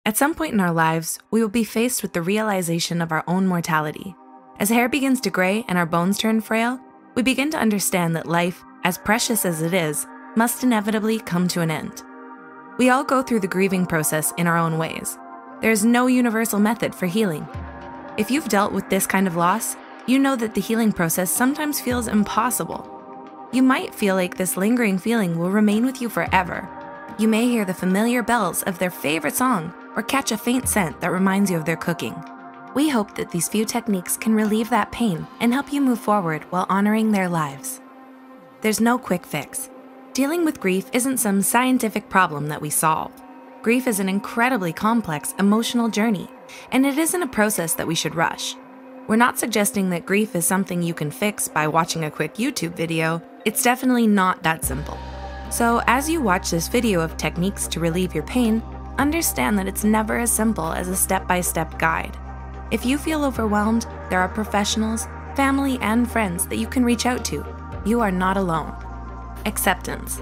At some point in our lives, we will be faced with the realization of our own mortality. As hair begins to gray and our bones turn frail, we begin to understand that life, as precious as it is, must inevitably come to an end. We all go through the grieving process in our own ways. There is no universal method for healing. If you've dealt with this kind of loss, you know that the healing process sometimes feels impossible. You might feel like this lingering feeling will remain with you forever. You may hear the familiar bells of their favorite song or catch a faint scent that reminds you of their cooking. We hope that these few techniques can relieve that pain and help you move forward while honoring their lives. There's no quick fix. Dealing with grief isn't some scientific problem that we solve. Grief is an incredibly complex emotional journey, and it isn't a process that we should rush. We're not suggesting that grief is something you can fix by watching a quick YouTube video. It's definitely not that simple. So as you watch this video of techniques to relieve your pain, understand that it's never as simple as a step-by-step guide. If you feel overwhelmed, there are professionals, family, and friends that you can reach out to. You are not alone. Acceptance.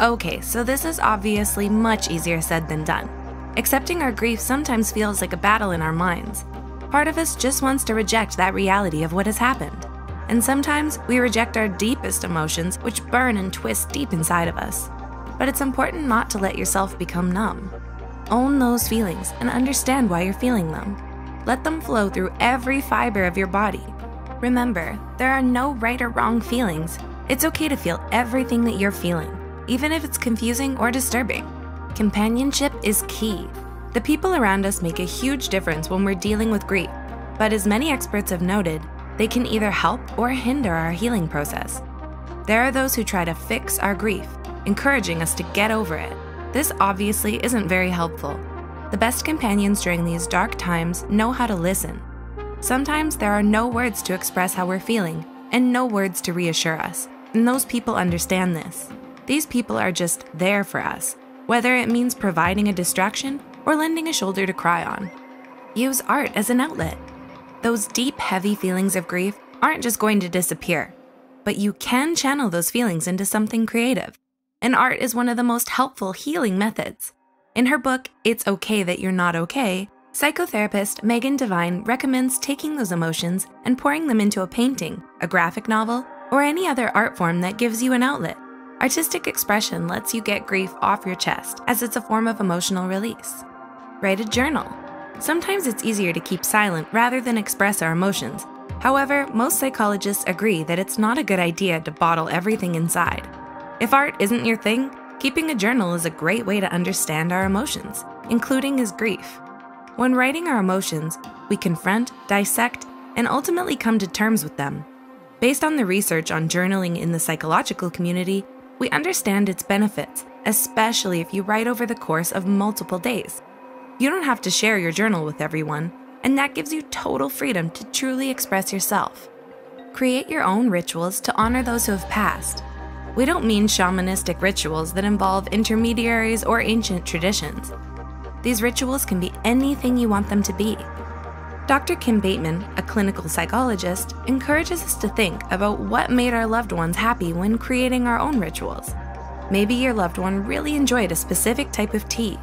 Okay, so this is obviously much easier said than done. Accepting our grief sometimes feels like a battle in our minds. Part of us just wants to reject that reality of what has happened. And sometimes we reject our deepest emotions, which burn and twist deep inside of us. But it's important not to let yourself become numb. Own those feelings and understand why you're feeling them. Let them flow through every fiber of your body. Remember, there are no right or wrong feelings. It's okay to feel everything that you're feeling, even if it's confusing or disturbing. Companionship is key. The people around us make a huge difference when we're dealing with grief, but as many experts have noted, they can either help or hinder our healing process. There are those who try to fix our grief, encouraging us to get over it. This obviously isn't very helpful. The best companions during these dark times know how to listen. Sometimes there are no words to express how we're feeling, and no words to reassure us, and those people understand this. These people are just there for us, whether it means providing a distraction or lending a shoulder to cry on. Use art as an outlet. Those deep, heavy feelings of grief aren't just going to disappear, but you can channel those feelings into something creative. And art is one of the most helpful healing methods. In her book, It's Okay That You're Not Okay, psychotherapist Megan Devine recommends taking those emotions and pouring them into a painting, a graphic novel, or any other art form that gives you an outlet. Artistic expression lets you get grief off your chest, as it's a form of emotional release. Write a journal. Sometimes it's easier to keep silent rather than express our emotions. However, most psychologists agree that it's not a good idea to bottle everything inside. If art isn't your thing, keeping a journal is a great way to understand our emotions, including his grief. When writing our emotions, we confront, dissect, and ultimately come to terms with them. Based on the research on journaling in the psychological community, we understand its benefits, especially if you write over the course of multiple days. You don't have to share your journal with everyone, and that gives you total freedom to truly express yourself. Create your own rituals to honor those who have passed. We don't mean shamanistic rituals that involve intermediaries or ancient traditions. These rituals can be anything you want them to be. Dr. Kim Bateman, a clinical psychologist, encourages us to think about what made our loved ones happy when creating our own rituals. Maybe your loved one really enjoyed a specific type of tea.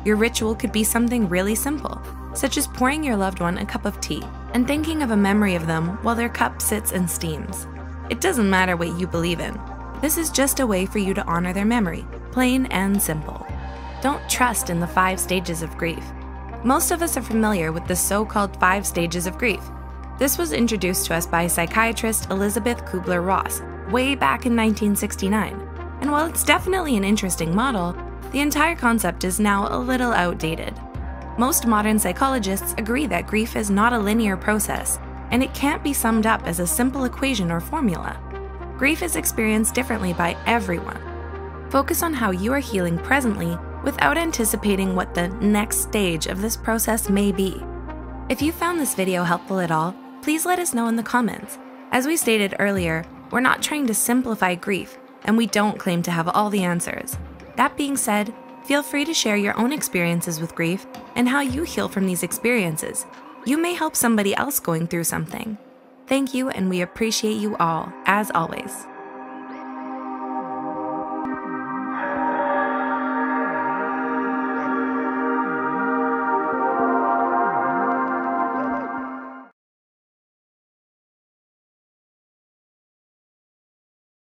Your ritual could be something really simple, such as pouring your loved one a cup of tea and thinking of a memory of them while their cup sits and steams. It doesn't matter what you believe in. This is just a way for you to honor their memory, plain and simple. Don't trust in the 5 stages of grief. Most of us are familiar with the so-called 5 stages of grief. This was introduced to us by psychiatrist Elizabeth Kubler-Ross way back in 1969. And while it's definitely an interesting model, the entire concept is now a little outdated. Most modern psychologists agree that grief is not a linear process, and it can't be summed up as a simple equation or formula. Grief is experienced differently by everyone. Focus on how you are healing presently without anticipating what the next stage of this process may be. If you found this video helpful at all, please let us know in the comments. As we stated earlier, we're not trying to simplify grief, and we don't claim to have all the answers. That being said, feel free to share your own experiences with grief and how you heal from these experiences. You may help somebody else going through something. Thank you, and we appreciate you all, as always.